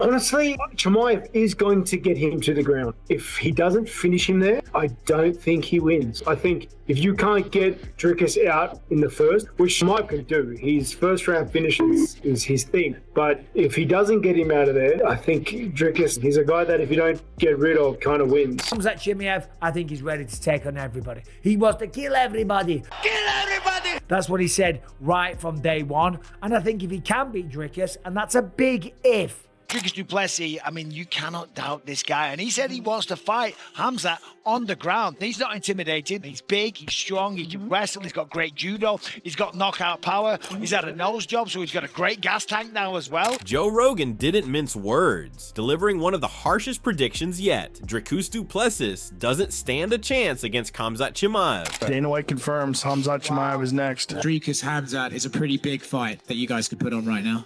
Honestly, Chimaev is going to get him to the ground. If he doesn't finish him there, I don't think he wins. I think if you can't get Dricus out in the first, which Chimaev can do, his first round finishes is his thing. But if he doesn't get him out of there, I think Dricus, he's a guy that if you don't get rid of, kind of wins. Khamzat Chimaev, I think he's ready to take on everybody. He wants to kill everybody. Kill everybody! That's what he said right from day one. And I think if he can beat Dricus, and that's a big if, Dricus du Plessis, I mean, you cannot doubt this guy. And he said he wants to fight Khamzat on the ground. He's not intimidating. He's big, he's strong, he can wrestle, he's got great judo, he's got knockout power, he's had a nose job, so he's got a great gas tank now as well. Joe Rogan didn't mince words, delivering one of the harshest predictions yet. Dricus du Plessis doesn't stand a chance against Khamzat Chimaev. Dana White confirms Khamzat Chimaev is next. Dricus Khamzat is a pretty big fight that you guys could put on right now.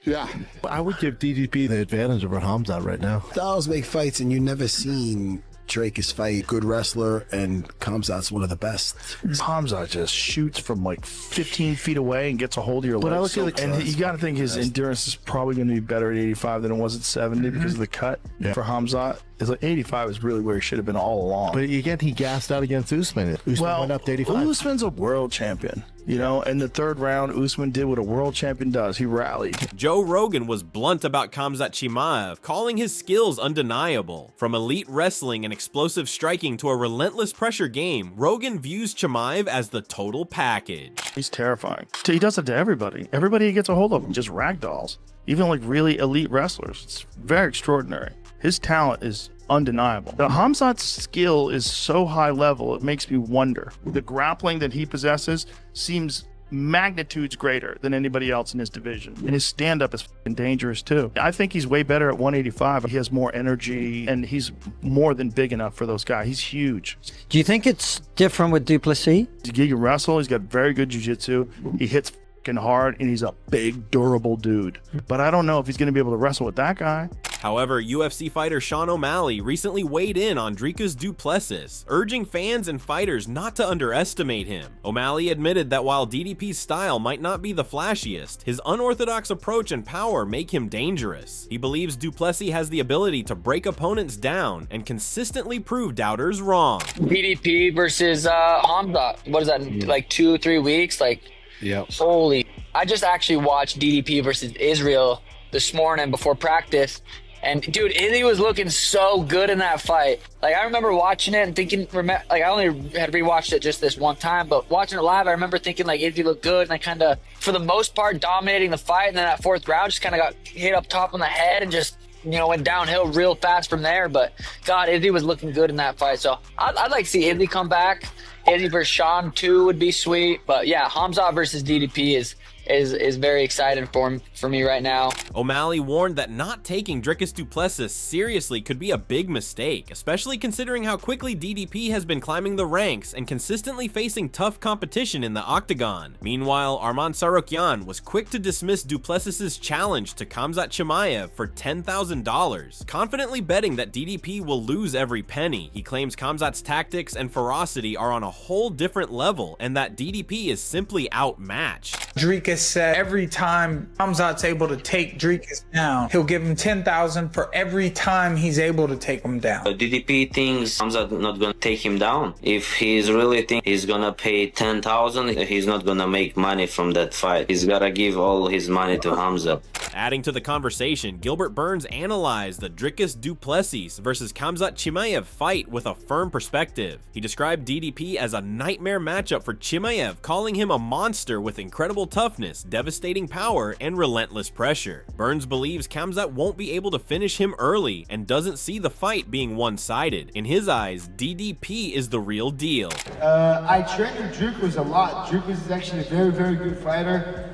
Yeah. I would give DDP the advantage over Khamzat right now. Styles make fights, and you never seen Dricus fight. Good wrestler, and Khamzat's one of the best. Khamzat just shoots from like 15 feet away and gets a hold of your legs. But I look at and you got to think his endurance is probably going to be better at 85 than it was at 70 because of the cut for Khamzat. It's like 85 is really where he should have been all along. But again, he gassed out against Usman. Usman went up to 85. Usman's a world champion. You know, in the third round, Usman did what a world champion does. He rallied. Joe Rogan was blunt about Khamzat Chimaev, calling his skills undeniable. From elite wrestling and explosive striking to a relentless pressure game, Rogan views Chimaev as the total package. He's terrifying. He does it to everybody. Everybody he gets a hold of him just ragdolls. Even like really elite wrestlers. It's very extraordinary. His talent is undeniable. The Khamzat's skill is so high level, it makes me wonder. The grappling that he possesses seems magnitudes greater than anybody else in his division. And his stand-up is dangerous too. I think he's way better at 185. He has more energy, and he's more than big enough for those guys. He's huge. Do you think it's different with du Plessis? He can wrestle. He's got very good jiu-jitsu. He hits hard, and he's a big, durable dude. But I don't know if he's going to be able to wrestle with that guy. However, UFC fighter Sean O'Malley recently weighed in on Dricus du Plessis, urging fans and fighters not to underestimate him. O'Malley admitted that while DDP's style might not be the flashiest, his unorthodox approach and power make him dangerous. He believes du Plessis has the ability to break opponents down and consistently prove doubters wrong. DDP versus Khamzat. What is that, like 2-3 weeks? Like, yep. Holy. I just actually watched DDP versus Israel this morning before practice. And dude, Izzy was looking so good in that fight. Like, I remember watching it and thinking, like, I only had rewatched it just this one time, but watching it live, I remember thinking like Izzy looked good, and I kind of, for the most part, dominating the fight. And then that fourth round just kind of got hit up top on the head and just, you know, went downhill real fast from there. But God, Izzy was looking good in that fight. So I'd like to see Izzy come back. Izzy versus Sean 2 would be sweet. But yeah, Khamzat versus DDP is very exciting for me right now. O'Malley warned that not taking Dricus du Plessis seriously could be a big mistake, especially considering how quickly DDP has been climbing the ranks and consistently facing tough competition in the octagon. Meanwhile, Arman Tsarukyan was quick to dismiss du Plessis' challenge to Khamzat Chimaev for $10,000, confidently betting that DDP will lose every penny. He claims Khamzat's tactics and ferocity are on a whole different level and that DDP is simply outmatched. Dricus said every time Khamzat's able to take Dricus down, he'll give him $10,000 for every time he's able to take him down. DDP thinks Khamzat not gonna take him down. If he's really think he's gonna pay $10,000, he's not gonna make money from that fight. He's gotta give all his money to Khamzat. Adding to the conversation, Gilbert Burns analyzed the Dricus du Plessis versus Khamzat Chimaev fight with a firm perspective. He described DDP as a nightmare matchup for Chimaev, calling him a monster with incredible toughness, devastating power, and relentless pressure. Burns believes Khamzat won't be able to finish him early and doesn't see the fight being one-sided. In his eyes, DDP is the real deal. I trained with Dricus a lot. Dricus is actually a very, very good fighter.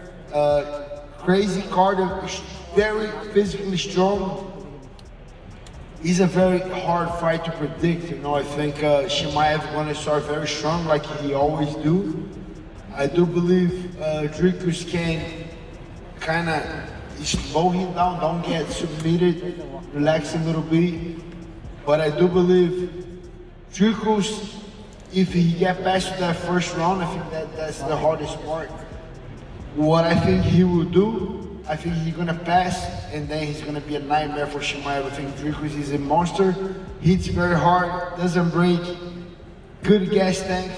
Crazy cardio, very physically strong. He's a very hard fight to predict. You know, I think Chimaev is going to start very strong like he always do. I do believe Dricus can kind of slow him down, don't get submitted, relax a little bit. But I do believe Dricus, if he get past that first round, I think that's the hardest part. What I think he will do I think he's gonna pass, and then he's gonna be a nightmare for Chimaev. I think Dricus is a monster, hits very hard, doesn't break, good gas tank.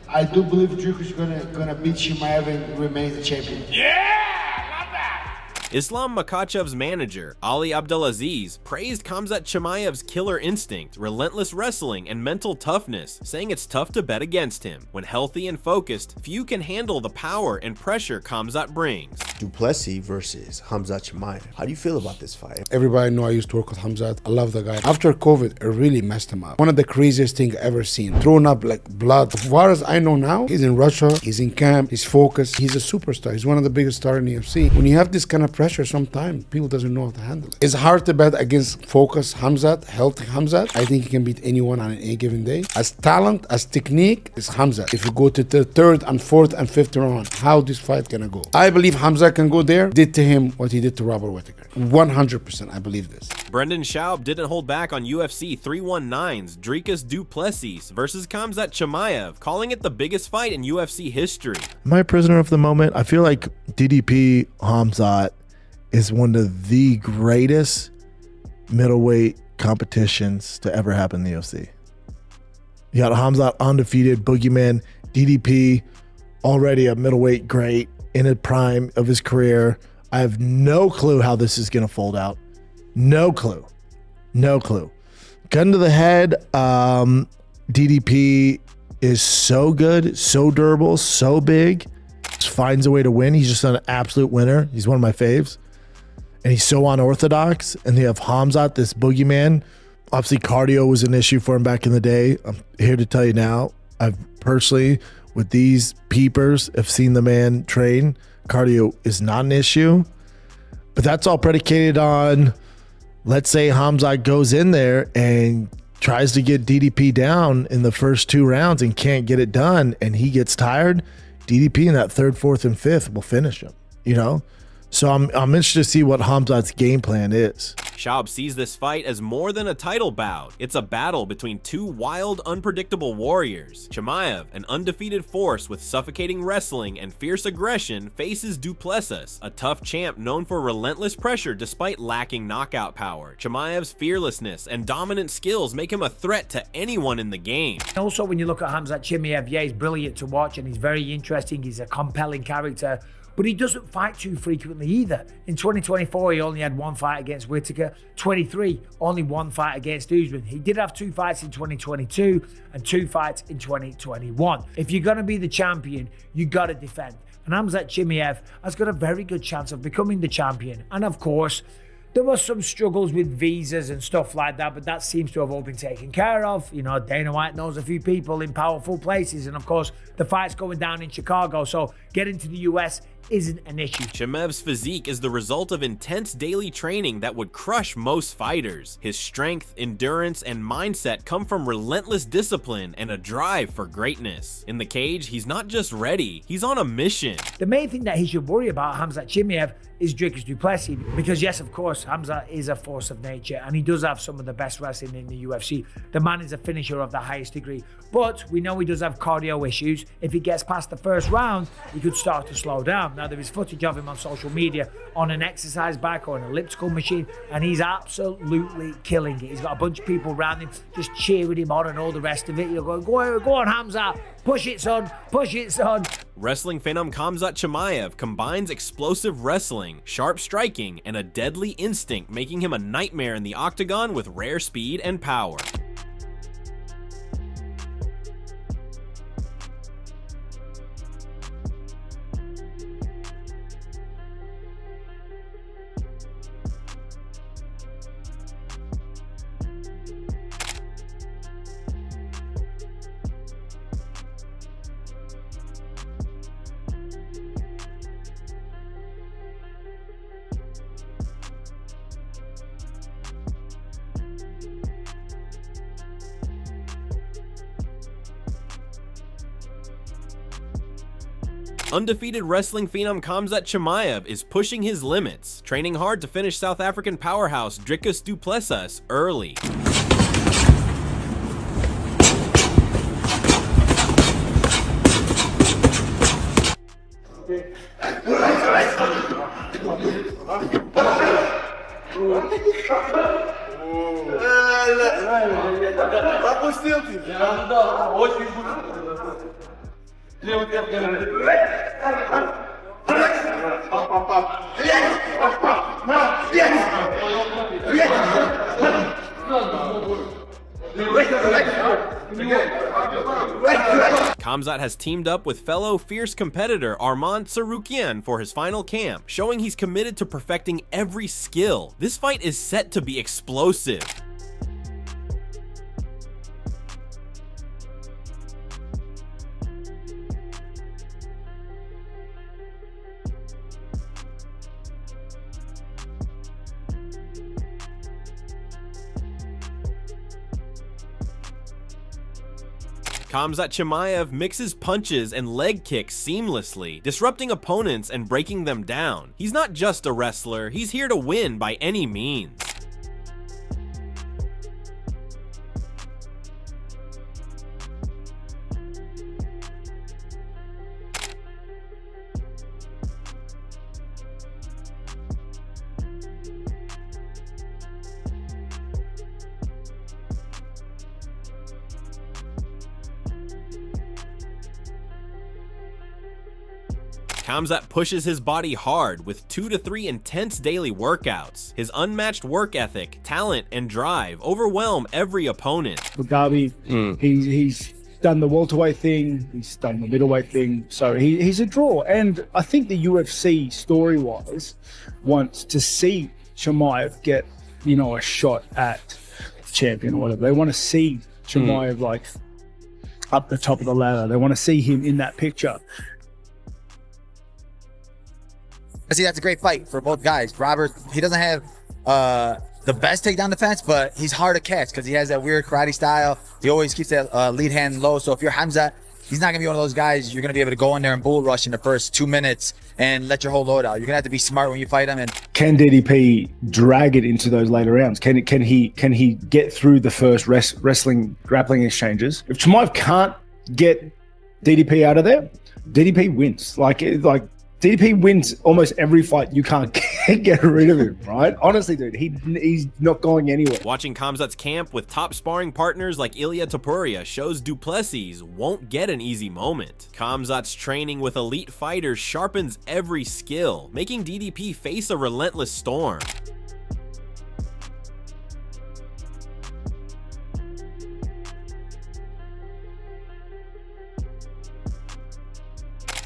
I do believe Dricus is gonna beat Chimaev and remain the champion. Islam Makhachev's manager, Ali Abdelaziz, praised Khamzat Chimaev's killer instinct, relentless wrestling, and mental toughness, saying it's tough to bet against him. When healthy and focused, few can handle the power and pressure Khamzat brings. Du Plessis versus Khamzat Chimaev. How do you feel about this fight? Everybody know I used to work with Khamzat. I love the guy. After COVID, it really messed him up. One of the craziest things I ever seen. Throwing up like blood. As far as I know now, he's in Russia, he's in camp, he's focused, he's a superstar. He's one of the biggest stars in the UFC. When you have this kind of pressure, sometimes people doesn't know how to handle it. It's hard to bet against focused Khamzat, healthy Khamzat. I think he can beat anyone on any given day. As talent, as technique, is Khamzat. If you go to the third and fourth and fifth round, how this fight gonna go? I believe Khamzat can go there, did to him what he did to Robert Whittaker. 100%, I believe this. Brendan Schaub didn't hold back on UFC 319's Dricus du Plessis versus Khamzat Chimaev, calling it the biggest fight in UFC history. Am I a prisoner of the moment? I feel like DDP Khamzat is one of the greatest middleweight competitions to ever happen in the UFC. You got Khamzat undefeated, boogeyman, DDP already a middleweight great in a prime of his career. I have no clue how this is going to fold out. No clue. No clue. Gun to the head, DDP is so good, so durable, so big. Just finds a way to win. He's just an absolute winner. He's one of my faves. And he's so unorthodox. And you have Khamzat, this boogeyman. Obviously, cardio was an issue for him back in the day. I'm here to tell you now, I've personally, with these peepers, have seen the man train. Cardio is not an issue. But that's all predicated on, let's say Khamzat goes in there and tries to get DDP down in the first 2 rounds and can't get it done, and he gets tired. DDP in that third, fourth, and fifth will finish him, you know? So I'm interested to see what Khamzat's game plan is. Schaub sees this fight as more than a title bout. It's a battle between 2 wild, unpredictable warriors. Chimaev, an undefeated force with suffocating wrestling and fierce aggression, faces Du Plessis, a tough champ known for relentless pressure despite lacking knockout power. Chimaev's fearlessness and dominant skills make him a threat to anyone in the game. Also, when you look at Khamzat Chimaev, yeah, he's brilliant to watch and he's very interesting. He's a compelling character. But he doesn't fight too frequently either. In 2024, he only had 1 fight against Whittaker. 23, only 1 fight against Usman. He did have 2 fights in 2022 and 2 fights in 2021. If you're going to be the champion, you got to defend. And Khamzat Chimaev has got a very good chance of becoming the champion. And of course, there was some struggles with visas and stuff like that, but that seems to have all been taken care of. You know, Dana White knows a few people in powerful places. And of course, the fight's going down in Chicago. So getting to the US isn't an issue. Chimaev's physique is the result of intense daily training that would crush most fighters. His strength, endurance, and mindset come from relentless discipline and a drive for greatness. In the cage, he's not just ready, he's on a mission. The main thing that he should worry about, Khamzat Chimaev, is Dricus du Plessis, because yes, of course, Khamzat is a force of nature and he does have some of the best wrestling in the UFC. The man is a finisher of the highest degree, but we know he does have cardio issues. If he gets past the first round, he could start to slow down. Now, there is footage of him on social media on an exercise bike or an elliptical machine, and he's absolutely killing it. He's got a bunch of people around him just cheering him on and all the rest of it. You're going, go on, Khamzat, push it, son, push it, son. Wrestling phenom Khamzat Chimaev combines explosive wrestling, sharp striking, and a deadly instinct, making him a nightmare in the octagon with rare speed and power. Undefeated wrestling phenom Khamzat Chimaev is pushing his limits, training hard to finish South African powerhouse Dricus du Plessis early. Khamzat has teamed up with fellow fierce competitor Armand Tsarukyan for his final camp, showing he's committed to perfecting every skill. This fight is set to be explosive. Khamzat Chimaev mixes punches and leg kicks seamlessly, disrupting opponents and breaking them down. He's not just a wrestler, he's here to win by any means. Khamzat pushes his body hard with 2 to 3 intense daily workouts. His unmatched work ethic, talent, and drive overwhelm every opponent. Mugabe, he's done the welterweight thing, he's done the middleweight thing, so he's a draw. And I think the UFC, story-wise, wants to see Chimaev get, a shot at the champion or whatever. They want to see Chimaev like up the top of the ladder. They want to see him in that picture. I see that's a great fight for both guys. Robert, he doesn't have the best takedown defense, but he's hard to catch because he has that weird karate style. He always keeps that lead hand low. So if you're Khamzat, he's not going to be one of those guys you're going to be able to go in there and bull rush in the first 2 minutes and let your whole load out. You're going to have to be smart when you fight him. And can DDP drag it into those later rounds? Can he get through the first grappling exchanges? If Chimaev can't get DDP out of there, DDP wins. Like DDP wins almost every fight. You can't get rid of him, right? Honestly, dude, he's not going anywhere. Watching Khamzat's camp with top sparring partners like Ilia Topuria shows du Plessis won't get an easy moment. Khamzat's training with elite fighters sharpens every skill, making DDP face a relentless storm.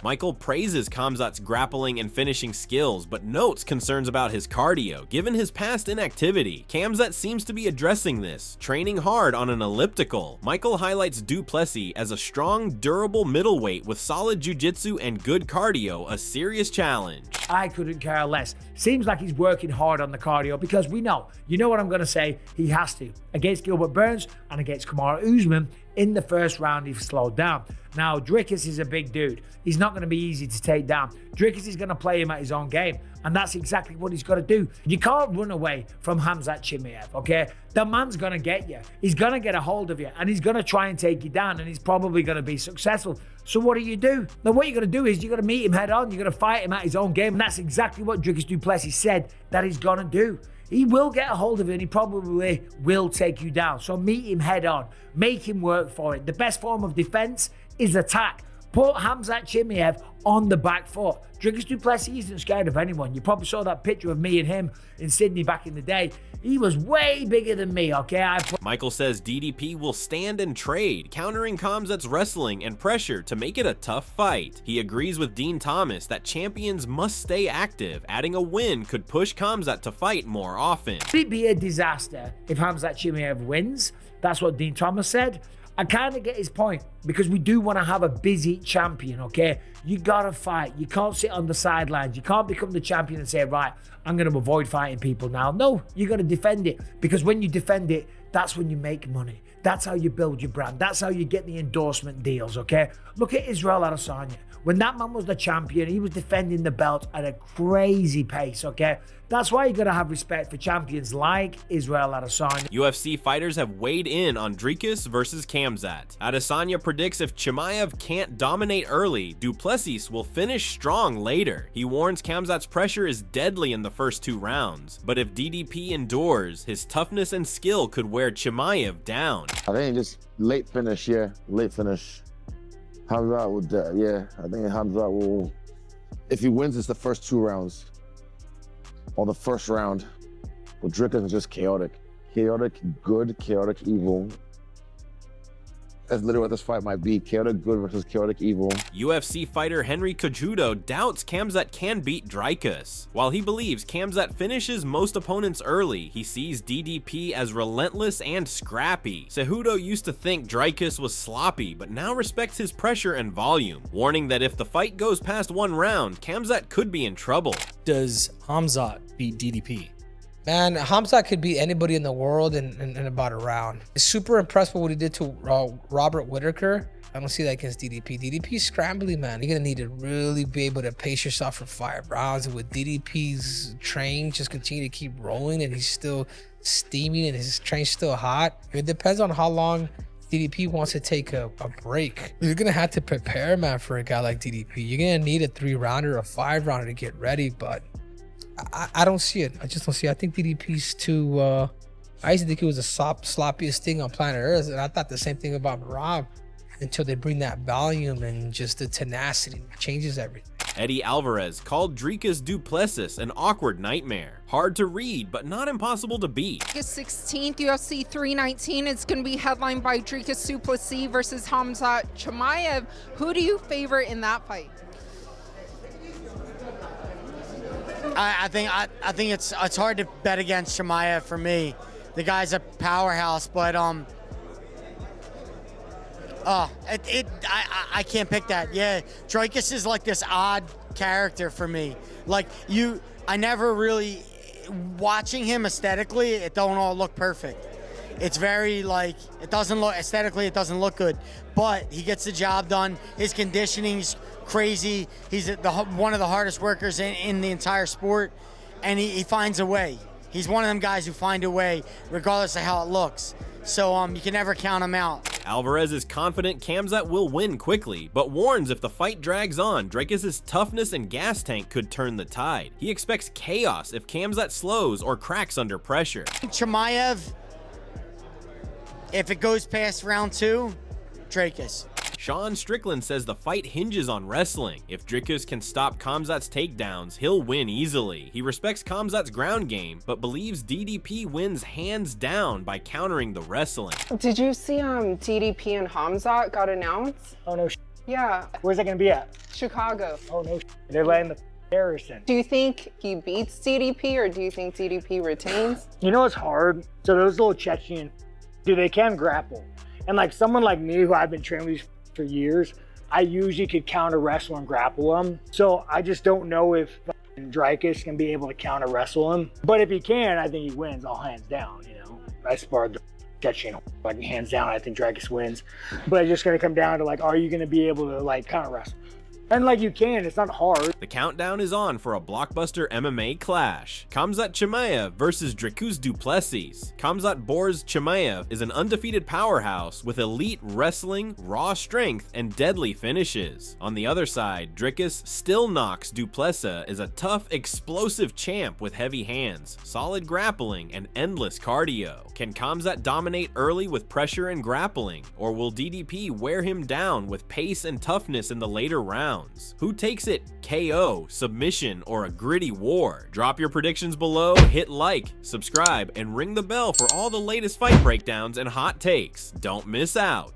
Michael praises Khamzat's grappling and finishing skills, but notes concerns about his cardio, given his past inactivity. Khamzat seems to be addressing this, training hard on an elliptical. Michael highlights du Plessis as a strong, durable middleweight with solid jiu-jitsu and good cardio, a serious challenge. I couldn't care less. Seems like he's working hard on the cardio because we know, you know what I'm going to say, he has to. Against Gilbert Burns and against Kamaru Usman, in the first round, he slowed down. Now, Dricus is a big dude. He's not going to be easy to take down. Dricus is going to play him at his own game, and that's exactly what he's got to do. You can't run away from Khamzat Chimaev, okay? The man's going to get you. He's going to get a hold of you, and he's going to try and take you down, and he's probably going to be successful. So what do? Now, what you're going to do is you're going to meet him head on. You're going to fight him at his own game, and that's exactly what Dricus du Plessis said that he's going to do. He will get a hold of it and he probably will take you down. So meet him head on. Make him work for it. The best form of defense is attack. Put Khamzat Chimaev on the back foot. Dricus du Plessis isn't scared of anyone. You probably saw that picture of me and him in Sydney back in the day. He was way bigger than me, okay? Michael says DDP will stand and trade, countering Khamzat's wrestling and pressure to make it a tough fight. He agrees with Dean Thomas that champions must stay active, adding a win could push Khamzat to fight more often. It'd be a disaster if Khamzat Chimaev wins. That's what Dean Thomas said. I kind of get his point because we do want to have a busy champion, okay? You gotta fight. You can't sit on the sidelines. You can't become the champion and say, right, I'm going to avoid fighting people now. No, you got to defend it because when you defend it, that's when you make money. That's how you build your brand. That's how you get the endorsement deals, okay? Look at Israel Adesanya. When that man was the champion, he was defending the belt at a crazy pace, okay? That's why you gotta have respect for champions like Israel Adesanya. UFC fighters have weighed in on Dricus versus Khamzat. Adesanya predicts if Chimaev can't dominate early, du Plessis will finish strong later. He warns Khamzat's pressure is deadly in the first 2 rounds, but if DDP endures, his toughness and skill could wear Chimaev down. I think just late finish, yeah, late finish. Khamzat would, yeah, I think Khamzat will, if he wins, it's the first 2 rounds. Or the first round. But Dricus is just chaotic. Chaotic good, chaotic evil. That's literally what this fight might be. Chaotic good versus chaotic evil. UFC fighter Henry Cejudo doubts Khamzat can beat Dricus. While he believes Khamzat finishes most opponents early, he sees DDP as relentless and scrappy. Cejudo used to think Dricus was sloppy, but now respects his pressure and volume, warning that if the fight goes past 1 round, Khamzat could be in trouble. Does Khamzat beat DDP? Man, Khamzat could beat anybody in the world in about a round. Super impressed with what he did to Robert Whittaker. I don't see that against DDP. DDP's scrambling, man. You're gonna need to really be able to pace yourself for 5 rounds. And with DDP's train just continue to keep rolling and he's still steaming and his train's still hot. It depends on how long DDP wants to take a break. You're gonna have to prepare, man, for a guy like DDP. You're gonna need a 3-rounder or a 5-rounder to get ready, but I don't see it. I just don't see it. I think DDP's too, I used to think he was the sloppiest thing on planet Earth, and I thought the same thing about Rob until they bring that volume and just the tenacity. It changes everything. Eddie Alvarez called Dricus du Plessis an awkward nightmare. Hard to read, but not impossible to beat. August 16th, UFC 319. It's going to be headlined by Dricus du Plessis versus Khamzat Chimaev. Who do you favor in that fight? I think it's hard to bet against Chimaev for me. The guy's a powerhouse, but I can't pick that. Yeah, Dricus is like this odd character for me. Like I never really watching him aesthetically. It don't all look perfect. It's very like it doesn't look aesthetically. It doesn't look good, but he gets the job done. His conditioning's crazy. He's one of the hardest workers in the entire sport, and he finds a way. He's one of them guys who find a way regardless of how it looks. So you can never count him out. Alvarez is confident Khamzat will win quickly, but warns if the fight drags on, Dricus' toughness and gas tank could turn the tide. He expects chaos if Khamzat slows or cracks under pressure. Chimaev, if it goes past round 2, Dricus. Sean Strickland says the fight hinges on wrestling. If Dricus can stop Khamzat's takedowns, he'll win easily. He respects Khamzat's ground game, but believes DDP wins hands down by countering the wrestling. Did you see DDP and Khamzat got announced? Oh no. Yeah. Where's that gonna be at? Chicago. Oh no. They're letting the terrorists in. Do you think he beats DDP or do you think DDP retains? You know what's hard? So those little Chechen, dude, they can grapple. And like someone like me who I've been training with for years, I usually could counter wrestle and grapple him. So I just don't know if Dricus can be able to counter wrestle him. But if he can, I think he wins all hands down, you know. I sparred the Chechen, like hands down, I think Dricus wins. But it's just gonna come down to like, are you gonna be able to like counter wrestle? And like you can, it's not hard. The countdown is on for a blockbuster MMA clash. Khamzat Chimaev versus Dricus du Plessis. Khamzat Boars Chimaev is an undefeated powerhouse with elite wrestling, raw strength, and deadly finishes. On the other side, Dricus still knocks du Plessis is a tough, explosive champ with heavy hands, solid grappling, and endless cardio. Can Khamzat dominate early with pressure and grappling, or will DDP wear him down with pace and toughness in the later rounds? Who takes it? KO, submission, or a gritty war? Drop your predictions below, hit like, subscribe, and ring the bell for all the latest fight breakdowns and hot takes. Don't miss out.